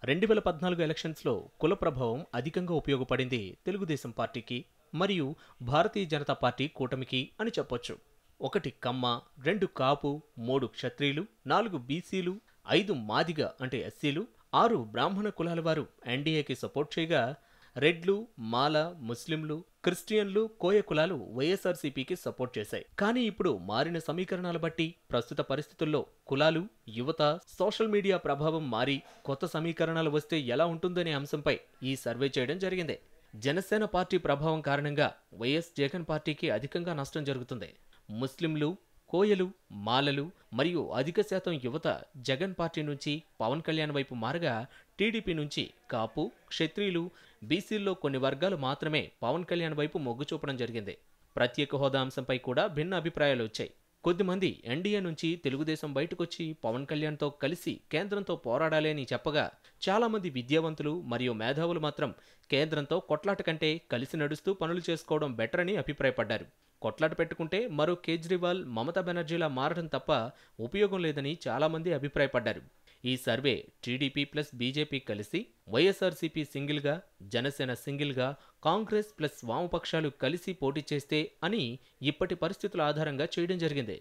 2014 ఎలక్షన్స్లో కుల ప్రభావం అధికంగా ఉపయోగపడింది తెలుగుదేశం పార్టీకి మరియు భారతీయ జనతా పార్టీ కూటమికి అని చెప్పొచ్చు. 1 కమ్మ, 2 కాపు, 3 క్షత్రియులు, 4 బీసీలు, 5 మాదిగ అంటే ఎస్సీలు, 6 బ్రాహ్మణ కులాల వారు ఎన్డీఏకి సపోర్ట్ చేయగా రెడ్లు, మాల, ముస్లింలు, క్రిస్టియన్లు, కోయ కులాలు వైఎస్ఆర్సీపీకి సపోర్ట్ చేశాయి. కానీ ఇప్పుడు మారిన సమీకరణాల బట్టి ప్రస్తుత పరిస్థితుల్లో కులాలు, యువత, సోషల్ మీడియా ప్రభావం మారి కొత్త సమీకరణాలు వస్తే ఎలా ఉంటుందనే అంశంపై ఈ సర్వే చేయడం జరిగింది. జనసేన పార్టీ ప్రభావం కారణంగా వైఎస్ జగన్ పార్టీకి అధికంగా నష్టం జరుగుతుంది. ముస్లింలు, కోయలు, మాలలు మరియు అధిక శాతం యువత జగన్ పార్టీ నుంచి పవన్ కళ్యాణ్ వైపు మారగా టీడీపీ నుంచి కాపు, క్షత్రియులు, బీసీల్లో కొన్ని వర్గాలు మాత్రమే పవన్ కళ్యాణ్ వైపు మొగ్గు చూపడం జరిగింది. ప్రత్యేక హోదా అంశంపై కూడా భిన్న అభిప్రాయాలు వచ్చాయి. కొద్దిమంది ఎన్డీఏ నుంచి తెలుగుదేశం బయటకొచ్చి పవన్ కళ్యాణ్తో కలిసి కేంద్రంతో పోరాడాలి అని చెప్పగా, చాలామంది విద్యావంతులు మరియు మేధావులు మాత్రం కేంద్రంతో కొట్లాట కంటే కలిసి నడుస్తూ పనులు చేసుకోవడం బెటర్ అని అభిప్రాయపడ్డారు. కొట్లాట పెట్టుకుంటే మరో కేజ్రీవాల్, మమతా బెనర్జీలా మారడం తప్ప ఉపయోగం లేదని చాలామంది అభిప్రాయపడ్డారు. ఈ సర్వే టీడీపీ ప్లస్ బీజేపీ కలిసి, వైఎస్ఆర్సీపీ సింగిల్గా, జనసేన సింగిల్గా, కాంగ్రెస్ ప్లస్ వామపక్షాలు కలిసి పోటీ చేస్తే అని ఇప్పటి పరిస్థితుల ఆధారంగా చేయడం జరిగింది.